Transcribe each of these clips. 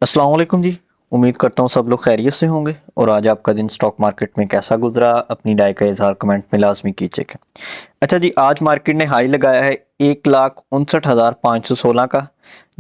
अस्सलाम वालेकुम जी। उम्मीद करता हूँ सब लोग खैरियत से होंगे और आज आपका दिन स्टॉक मार्केट में कैसा गुजरा अपनी राय का इजहार कमेंट में लाजमी कीजिएगा। अच्छा जी, आज मार्केट ने हाई लगाया है 1,59,516 का,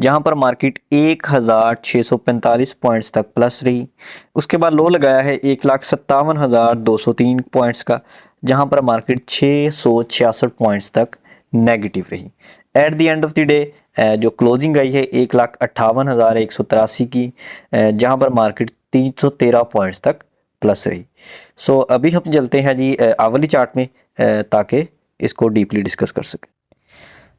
जहां पर मार्केट 1,645 पॉइंट्स तक प्लस रही। उसके बाद लो लगाया है 1,57,203 पॉइंट्स का, जहां पर मार्केट 666 पॉइंट्स तक नेगेटिव रही। At the end of the day जो क्लोजिंग आई है 1,58,183 की, जहां पर मार्केट 313 पॉइंट्स तक प्लस रही। सो अभी हम चलते हैं जी आवली चार्ट में, ताकि इसको डीपली डिस्कस कर सकें।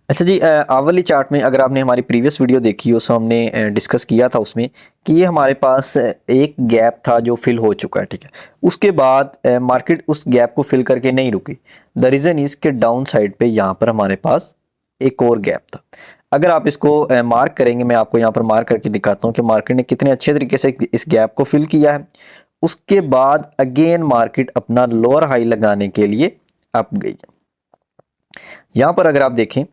अच्छा जी, आवली चार्ट में अगर आपने हमारी प्रीवियस वीडियो देखी हो तो हमने डिस्कस किया था उसमें कि ये हमारे पास एक गैप था जो फिल हो चुका है, ठीक है। उसके बाद मार्केट उस गैप को फिल करके नहीं रुकी। द रीज़न इज़ के डाउन साइड पे यहाँ पर हमारे पास एक और गैप था। अगर आप इसको मार्क करेंगे, मैं आपको यहाँ पर मार्क करके दिखाता हूँ कि मार्केट ने कितने अच्छे तरीके से इस गैप को फिल किया है। उसके बाद अगेन मार्केट अपना लोअर हाई लगाने के लिए अप गई है। यहाँ पर अगर आप देखें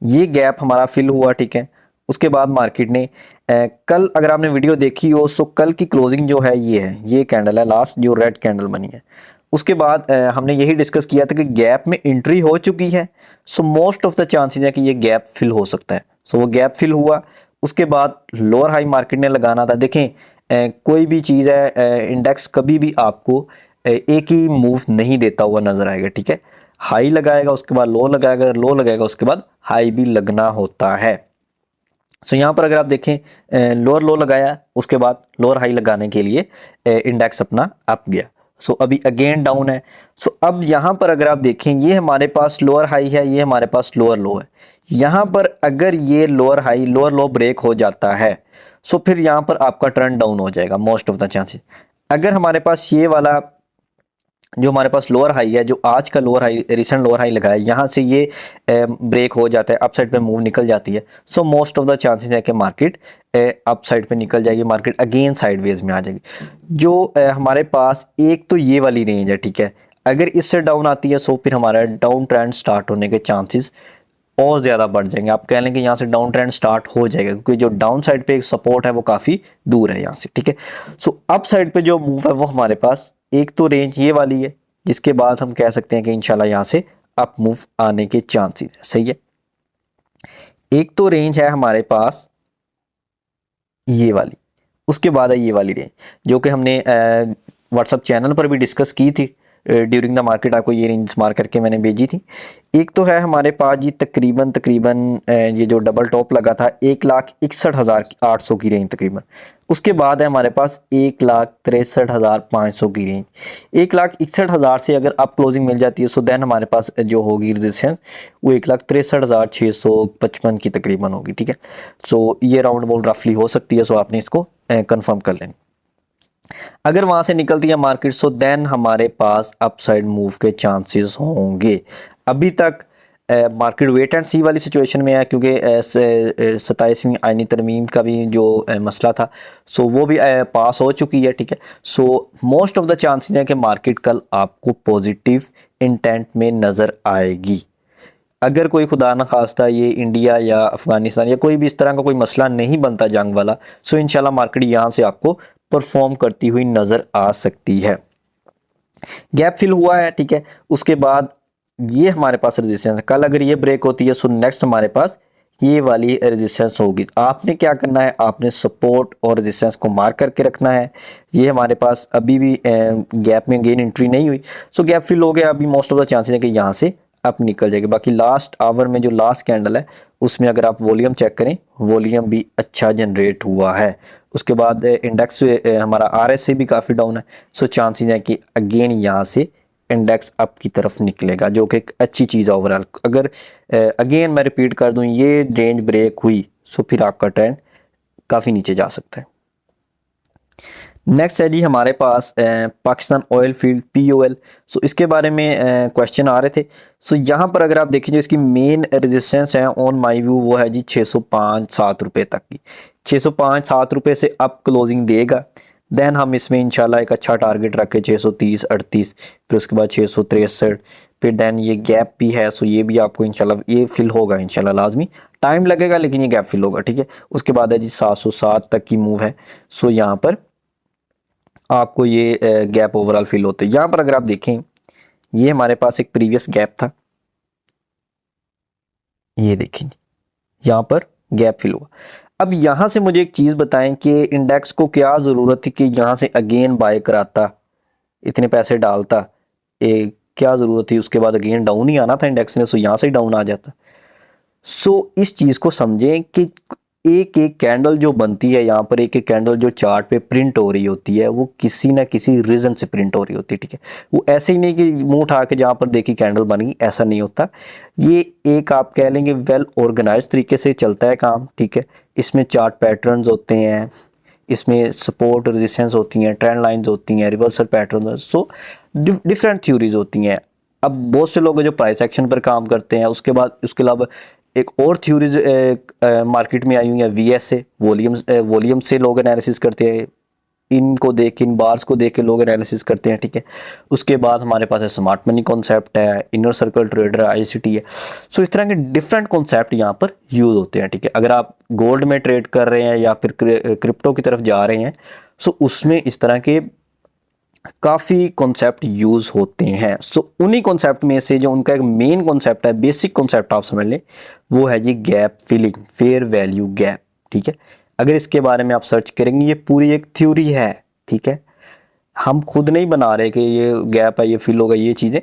ये गैप हमारा फिल हुआ, ठीक है। उसके बाद मार्केट ने कल अगर आपने वीडियो देखी हो तो कल की क्लोजिंग जो है ये कैंडल है लास्ट जो रेड कैंडल बनी है। उसके बाद हमने यही डिस्कस किया था कि गैप में एंट्री हो चुकी है। So most of the chances है कि ये गैप फिल हो सकता है। सो वो गैप फिल हुआ। उसके बाद लोअर हाई मार्केट ने लगाना था। देखें कोई भी चीज़ है, इंडेक्स कभी भी आपको एक ही मूव नहीं देता हुआ नजर आएगा, ठीक है। हाई लगाएगा, उसके बाद लो लगाएगा, लो लगाएगा, उसके बाद हाई भी लगना होता है। सो यहाँ पर अगर आप देखें लोअर लो लगाया, उसके बाद लोअर हाई लगाने के लिए इंडेक्स अपना अप गया। सो अभी अगेन डाउन है। सो अब यहाँ पर अगर आप देखें ये हमारे पास लोअर हाई है, ये हमारे पास लोअर लो है। यहाँ पर अगर ये lower high lower low break हो जाता है सो फिर यहाँ पर आपका ट्रेंड डाउन हो जाएगा मोस्ट ऑफ द चांसेस। अगर हमारे पास ये वाला जो हमारे पास लोअर हाई है, जो आज का lower high recent lower high लगा है, यहाँ से ये ब्रेक हो जाता है, अप साइड पे मूव निकल जाती है। So most of the chances है कि मार्केट अप साइड पे निकल जाएगी, मार्केट अगेन साइडवेज में आ जाएगी। जो हमारे पास एक तो ये वाली रेंज है, ठीक है। अगर इससे डाउन आती है सो फिर हमारा डाउन ट्रेंड स्टार्ट होने के चांसेस और ज़्यादा बढ़ जाएंगे। आप कह लें कि यहाँ से डाउन ट्रेंड स्टार्ट हो जाएगा, क्योंकि जो डाउन साइड पे एक सपोर्ट है वो काफ़ी दूर है यहाँ से, ठीक है। सो अप साइड पे जो मूव है वो हमारे पास एक तो रेंज ये वाली है, जिसके बाद हम कह सकते हैं कि इंशाल्लाह यहाँ से अप मूव आने के चांसेस है, सही है। एक तो रेंज है हमारे पास ये वाली, उसके बाद है ये वाली रेंज जो कि हमने व्हाट्सअप चैनल पर भी डिस्कस की थी ड्यूरिंग द मार्केट। आपको ये रेंज मार्क करके मैंने भेजी थी। एक तो है हमारे पास जी तकरीबन तकरीबन ये जो डबल टॉप लगा था 1,61,800 की रेंज तकरीबन। उसके बाद है हमारे पास 1,63,500 की रेंज। 1,61,000 से अगर आप क्लोजिंग मिल जाती है सो देन हमारे पास जो होगी रेजिस्टेंस वो 1,63,655 की तकरीबन होगी, ठीक है। सो ये राउंड अबाउट रफली हो सकती है। सो आपने इसको कंफर्म कर लेना। अगर वहां से निकलती है मार्केट सो देन हमारे पास अपसाइड मूव के चांसेस होंगे। अभी तक मार्केट वेट एंड सी वाली सिचुएशन में है, क्योंकि 27वीं आईनी तरमीम का भी जो मसला था सो वो भी पास हो चुकी है, ठीक है। So most of the chances हैं कि मार्केट कल आपको पॉजिटिव इंटेंट में नज़र आएगी। अगर कोई खुदा न खास्ता ये इंडिया या अफ़गानिस्तान या कोई भी इस तरह का कोई मसला नहीं बनता जंग वाला, सो इंशाल्लाह मार्केट यहाँ से आपको परफॉर्म करती हुई नज़र आ सकती है। गैप फिल हुआ है, ठीक है। उसके बाद ये हमारे पास रेजिस्टेंस है। कल अगर ये ब्रेक होती है सो नेक्स्ट हमारे पास ये वाली रेजिस्टेंस होगी। आपने क्या करना है, आपने सपोर्ट और रेजिस्टेंस को मार्क करके रखना है। ये हमारे पास अभी भी गैप में गेन एंट्री नहीं हुई। सो गैप फिल हो गया, अभी मोस्ट ऑफ द चांसेस है कि यहाँ से अप निकल जाएगी। बाकी लास्ट आवर में जो लास्ट कैंडल है उसमें अगर आप वॉल्यूम चेक करें, वॉल्यूम भी अच्छा जनरेट हुआ है। उसके बाद इंडेक्स हमारा आरएसए भी काफ़ी डाउन है। सो चांसेस है कि अगेन यहाँ से इंडेक्स अप की तरफ निकलेगा, जो कि एक अच्छी चीज़ है ओवरऑल। अगर अगेन मैं रिपीट कर दूं ये रेंज ब्रेक हुई सो फिर आपका ट्रेंड काफ़ी नीचे जा सकता है। नेक्स्ट है जी हमारे पास पाकिस्तान ऑयल फील्ड POL। सो इसके बारे में क्वेश्चन आ रहे थे। सो यहाँ पर अगर आप देखें जो इसकी मेन रेजिस्टेंस है ऑन माय व्यू वो है जी 605-7 रुपये तक की। 605-7 रुपये से अप क्लोजिंग देगा। देन हम इसमें इंशाल्लाह एक अच्छा टारगेट रख के 630 38, फिर उसके बाद 663, फिर देन ये गैप भी है, सो ये भी आपको इंशाल्लाह ये फिल होगा इंशाल्लाह, लाजमी टाइम लगेगा लेकिन ये गैप फिल होगा, ठीक है। उसके बाद है जी 707 तक की मूव है, सो यहाँ पर आपको ये गैप ओवरऑल फिल होते हैं। यहाँ पर अगर आप देखें, ये हमारे पास एक प्रीवियस गैप था, ये देखें यहाँ पर गैप फिल हुआ। अब यहाँ से मुझे एक चीज़ बताएं कि इंडेक्स को क्या ज़रूरत थी कि यहाँ से अगेन बाय कराता, इतने पैसे डालता, क्या ज़रूरत थी, उसके बाद अगेन डाउन ही आना था इंडेक्स ने, सो यहाँ से डाउन आ जाता। सो इस चीज़ को समझें कि एक एक कैंडल जो बनती है यहाँ पर, एक एक कैंडल जो चार्ट पे प्रिंट हो रही होती है, वो किसी ना किसी रीज़न से प्रिंट हो रही होती है, ठीक है। वो ऐसे ही नहीं कि मुंह उठा के जहाँ पर देखी कैंडल बन गई, ऐसा नहीं होता। ये एक आप कह लेंगे वेल ऑर्गेनाइज तरीके से चलता है काम, ठीक है। इसमें चार्ट पैटर्न्स होते हैं, इसमें सपोर्ट रेजिस्टेंस होती हैं, ट्रेंड लाइंस होती हैं, reversal pattern, so different theories होती हैं। अब बहुत से लोग जो प्राइस एक्शन पर काम करते हैं, उसके बाद उसके अलावा एक और थ्योरीज मार्केट में आई हुई है, वीएस से, वॉल्यूम से लोग एनालिसिस करते हैं, इनको देख के, इन बार्स को देख के लोग एनालिसिस करते हैं, ठीक है। उसके बाद हमारे पास है स्मार्ट मनी कॉन्सेप्ट है, इनर सर्कल ट्रेडर, आईसीटी है। सो इस तरह के डिफरेंट कॉन्सेप्ट यहाँ पर यूज़ होते हैं, ठीक है। अगर आप गोल्ड में ट्रेड कर रहे हैं या फिर क्रिप्टो की तरफ जा रहे हैं, सो उसमें इस तरह के काफ़ी कॉन्सेप्ट यूज़ होते हैं। सो उन्हीं कॉन्सेप्ट में से जो उनका एक मेन कॉन्सेप्ट है, बेसिक कॉन्सेप्ट आप समझ लें, वो है जी gap filling, fair value gap, ठीक है। अगर इसके बारे में आप सर्च करेंगे, ये पूरी एक थ्योरी है, ठीक है। हम खुद नहीं बना रहे कि ये गैप है, ये फिल होगा, ये चीज़ें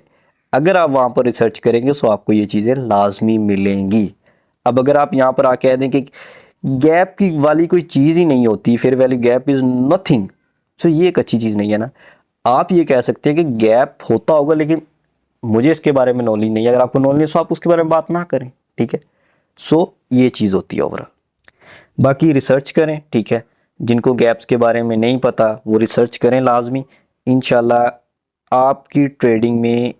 अगर आप वहाँ पर रिसर्च करेंगे तो आपको ये चीज़ें लाजमी मिलेंगी। अब अगर आप यहाँ पर आके कह दें कि गैप की वाली कोई चीज़ ही नहीं होती, fair value gap is nothing, तो ये एक अच्छी चीज़ नहीं है ना। आप ये कह सकते हैं कि गैप होता होगा लेकिन मुझे इसके बारे में नॉलेज नहीं है। अगर आपको नॉलेज है तो आप उसके बारे में बात ना करें, ठीक है। सो ये चीज़ होती है ओवरऑल। बाकी रिसर्च करें, ठीक है। जिनको गैप्स के बारे में नहीं पता वो रिसर्च करें लाजमी, इंशाल्लाह आपकी ट्रेडिंग में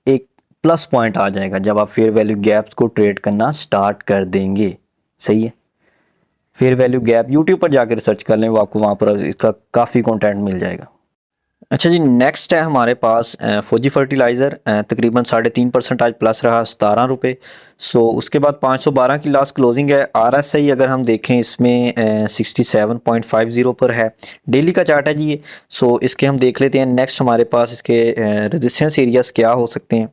एक प्लस पॉइंट आ जाएगा जब आप फेयर वैल्यू गैप्स को ट्रेड करना स्टार्ट कर देंगे। सही है। फेयर वैल्यू गैप यूट्यूब पर जाकर रिसर्च कर लें, वो आपको वहाँ पर इसका काफ़ी कंटेंट मिल जाएगा। अच्छा जी, नेक्स्ट है हमारे पास फौजी फर्टिलाइज़र, तकरीबन 3.5% आज प्लस रहा, 17 रुपये। सो उसके बाद 512 की लास्ट क्लोजिंग है। आरएसआई अगर हम देखें इसमें 67.50 पर है। डेली का चार्ट है जी ये। सो इसके हम देख लेते हैं। नेक्स्ट हमारे पास इसके रेजिस्टेंस एरियाज़ क्या हो सकते हैं।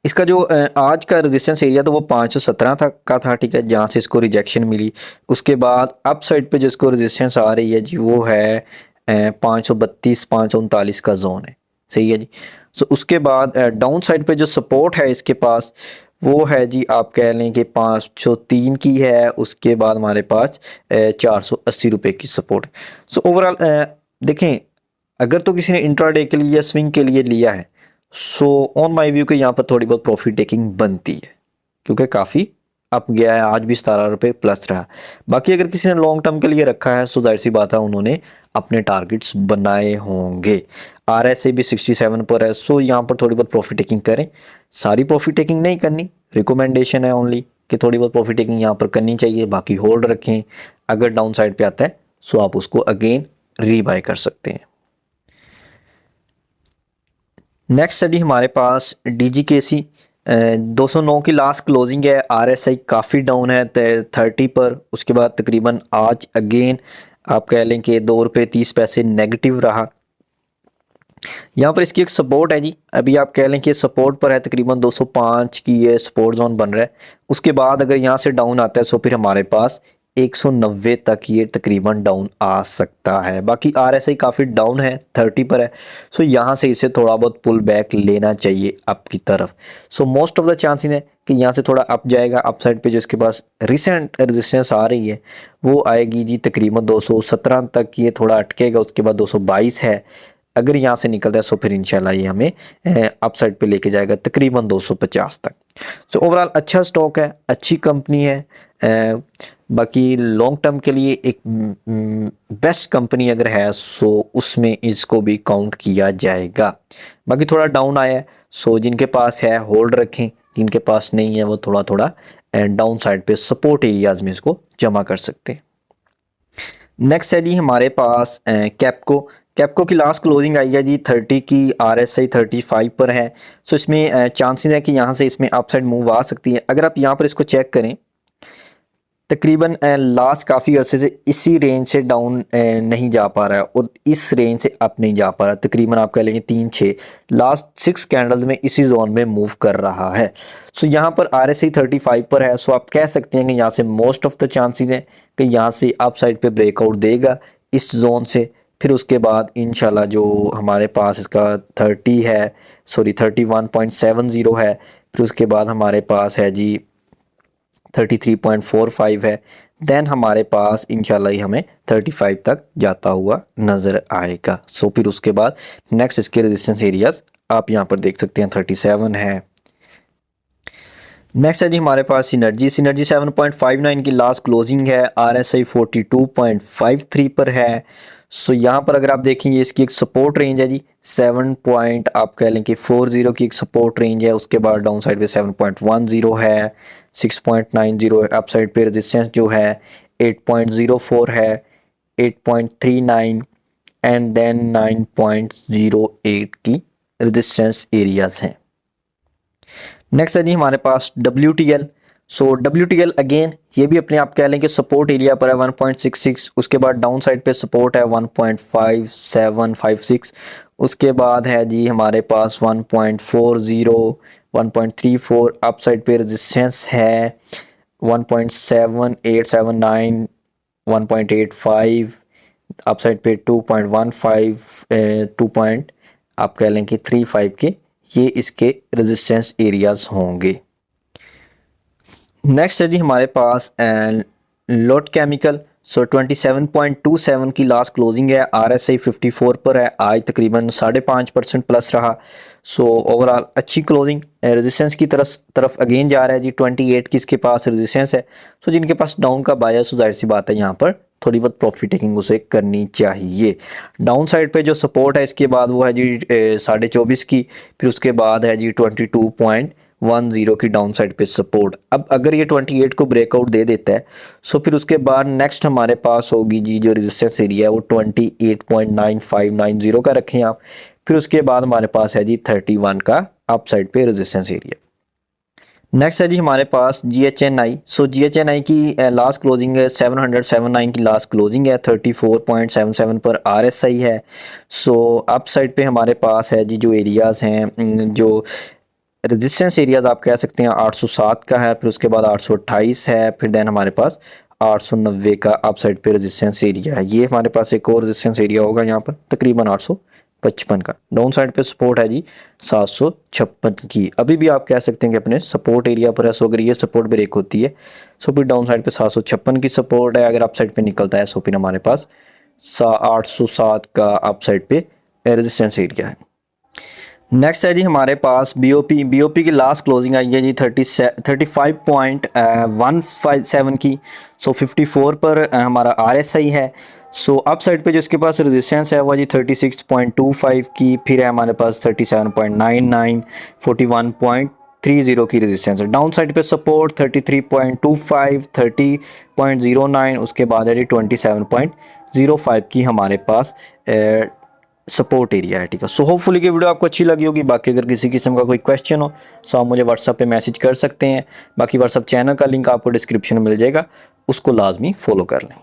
इसका जो आज का रेजिस्टेंस एरिया तो वो 517 तक का था, ठीक है, जहाँ से इसको रिजेक्शन मिली। उसके बाद अप साइड पे जिसको रेजिस्टेंस आ रही है जी वो है 532 539 का जोन है। सही है जी। सो उसके बाद डाउन साइड पे जो सपोर्ट है इसके पास वो है जी, आप कह लें कि 503 की है। उसके बाद हमारे पास 480 रुपये की सपोर्ट। सो ओवरऑल देखें, अगर तो किसी ने इंट्राडे के लिए या स्विंग के लिए लिया है, सो ऑन माय व्यू के यहाँ पर थोड़ी बहुत प्रॉफिट टेकिंग बनती है, क्योंकि काफ़ी अप गया है, आज भी 17 रुपये प्लस रहा। बाकी अगर किसी ने लॉन्ग टर्म के लिए रखा है, सो जाहिर सी बात है उन्होंने अपने टारगेट्स बनाए होंगे। आरएसए भी 67 पर है, सो यहाँ पर थोड़ी बहुत प्रॉफिट टेकिंग करें। सारी प्रॉफिट टेकिंग नहीं करनी, रिकमेंडेशन है ओनली कि थोड़ी बहुत प्रॉफिट टेकिंग यहाँ पर करनी चाहिए, बाकी होल्ड रखें। अगर डाउन साइड पे आता है सो आप उसको अगेन रीबाय कर सकते हैं। नेक्स्ट स्टडी हमारे पास DGKC 209 की लास्ट क्लोजिंग है। RSI काफ़ी डाउन है 30 पर। उसके बाद तकरीबन आज अगेन आप कह लें कि 2 रुपये 30 पैसे नेगेटिव रहा। यहाँ पर इसकी एक सपोर्ट है जी, अभी आप कह लें कि सपोर्ट पर है, तकरीबन 205 की ये सपोर्ट जोन बन रहा है। उसके बाद अगर यहाँ से डाउन आता है तो फिर हमारे पास 190 तक ये तकरीबन डाउन आ सकता है। बाकी RSI काफ़ी डाउन है, 30 पर है। सो यहाँ से इसे थोड़ा बहुत पुल बैक लेना चाहिए अप की तरफ। So most of the chances है कि यहाँ से थोड़ा अप जाएगा। अप साइड पे जो इसके पास रिसेंट रेजिस्टेंस आ रही है वो आएगी जी तकरीबन 217 तक, ये थोड़ा अटकेगा। उसके बाद 222 है। अगर यहाँ से निकलता है तो फिर इंशाल्लाह ये हमें अप साइड पे लेके जाएगा तकरीबन 250 तक। सो ओवरऑल अच्छा स्टॉक है, अच्छी कंपनी है। बाकी लॉन्ग टर्म के लिए एक बेस्ट कंपनी अगर है सो उसमें इसको भी काउंट किया जाएगा। बाकी थोड़ा डाउन आया है, सो जिनके पास है होल्ड रखें, जिनके पास नहीं है वो थोड़ा थोड़ा डाउन साइड पे सपोर्ट एरियाज में इसको जमा कर सकते हैं। नेक्स्ट है जी हमारे पास कैप्को। कैप्को की लास्ट क्लोजिंग आई है जी 30 की, RSI 35 पर है। सो इसमें चांसेस है कि यहाँ से इसमें अपसाइड मूव आ सकती है। अगर आप यहाँ पर इसको चेक करें, तकरीबन लास्ट काफ़ी अरसे से इसी रेंज से डाउन नहीं जा पा रहा है और इस रेंज से अप नहीं जा पा रहा। तकरीबन आप कह लेंगे 3-6 लास्ट 6 कैंडल्स में इसी जोन में मूव कर रहा है। सो यहाँ पर RSI 35 पर है। सो आप कह सकते हैं कि यहाँ से मोस्ट ऑफ द चांसेस हैं कि यहाँ से अप साइड पर ब्रेकआउट देगा इस जोन से। फिर उसके बाद इंशाल्लाह जो हमारे पास इसका 31.70 है। फिर उसके बाद हमारे पास है जी 33.45 है। देन हमारे पास इंशाल्लाह हमें 35 तक जाता हुआ नज़र आएगा। सो फिर उसके बाद नेक्स्ट इसके रेजिस्टेंस एरियाज आप यहाँ पर देख सकते हैं 37 है। नेक्स्ट है जी हमारे पास सिनर्जी। सिनर्जी 7.59 की लास्ट क्लोजिंग है, RSI 42.53 पर है। सो यहाँ पर अगर आप देखेंगे इसकी एक सपोर्ट रेंज है जी 7 पॉइंट आप कह लें कि 40 की एक सपोर्ट रेंज है। उसके बाद डाउन साइड पे 7.10 है, 6.90 है। अप साइड पे रेजिस्टेंस जो है 8.04 है, 8.39 एंड देन 9.08 की रेजिस्टेंस एरियाज हैं। नेक्स्ट है जी हमारे पास WTL। सो WTL अगेन ये भी अपने आप कह लें कि सपोर्ट एरिया पर है 1.66। उसके बाद डाउन साइड पे सपोर्ट है 1.5756। उसके बाद है जी हमारे पास 1.40, 1.34। अप साइड पे रेजिस्टेंस है 1.7879, 1.85। अप साइड पे 2.15, 2 पॉइंट आप कह लें कि 35 के ये इसके रेजिस्टेंस एरियाज होंगे। नेक्स्ट है जी हमारे पास लोट केमिकल। सो 27.27 की लास्ट क्लोजिंग है, RSI 54 पर है। आज तकरीबन 5.5% प्लस रहा। सो ओवरऑल अच्छी क्लोजिंग। रेजिस्टेंस की तरफ अगेन जा रहा है जी 28 की इसके पास रेजिस्टेंस है। सो जिनके पास डाउन का बायस जाहिर सी बात है यहाँ पर थोड़ी बहुत प्रॉफिट टेकिंग उसे करनी चाहिए। डाउन साइड पे जो सपोर्ट है इसके बाद वो है जी 24.5 की। फिर उसके बाद है जी 22.10 की डाउन साइड पे सपोर्ट। अब अगर ये 28 को ब्रेकआउट दे देता है सो फिर उसके बाद नेक्स्ट हमारे पास होगी जी जो रेजिस्टेंस एरिया है वो 28.9590 का रखें आप। फिर उसके बाद हमारे पास है जी 31 का अप साइड पे रेजिस्टेंस एरिया। नेक्स्ट है जी हमारे पास GHNI। सो GHNI की लास्ट क्लोजिंग है 779 की लास्ट क्लोजिंग है, 34.77 पर RSI है। सो अप साइड पे हमारे पास है जी जो एरियाज़ हैं, जो रेजिस्टेंस एरियाज आप कह सकते हैं 807 का है। फिर उसके बाद 828 है। फिर देन हमारे पास 890 का अप साइड पे रेजिस्टेंस एरिया है। ये हमारे पास एक और रेजिस्टेंस एरिया होगा यहाँ पर तकरीबन 855 का। डाउन साइड पे सपोर्ट है जी 756 की। अभी भी आप कह सकते हैं कि अपने सपोर्ट एरिया पर है। सो अगर ये सपोर्ट ब्रेक होती है सो फिर डाउन साइड पे 756 की सपोर्ट है। अगर अप साइड पे निकलता है सो फिर हमारे पास 807 का अप साइड पे रेजिस्टेंस एरिया है। नेक्स्ट है जी हमारे पास BOP की लास्ट क्लोजिंग आई है जी 35.157 की। सो 54 पर हमारा RSI है। सो अप साइड पे जो इसके पास रेजिस्टेंस है वो जी 36.25 की। फिर है हमारे पास 37.99, 41.30 की रेजिस्टेंस है। डाउन साइड पे सपोर्ट 33.25, 30.09। उसके बाद है जी 27.05 की हमारे पास सपोर्ट एरिया है। ठीक है, सो होपफुली कि वीडियो आपको अच्छी लगी होगी। बाकी अगर किसी किस्म का कोई क्वेश्चन हो सो आप मुझे व्हाट्सएप पे मैसेज कर सकते हैं। बाकी व्हाट्सएप चैनल का लिंक आपको डिस्क्रिप्शन में मिल जाएगा, उसको लाजमी फॉलो कर लें।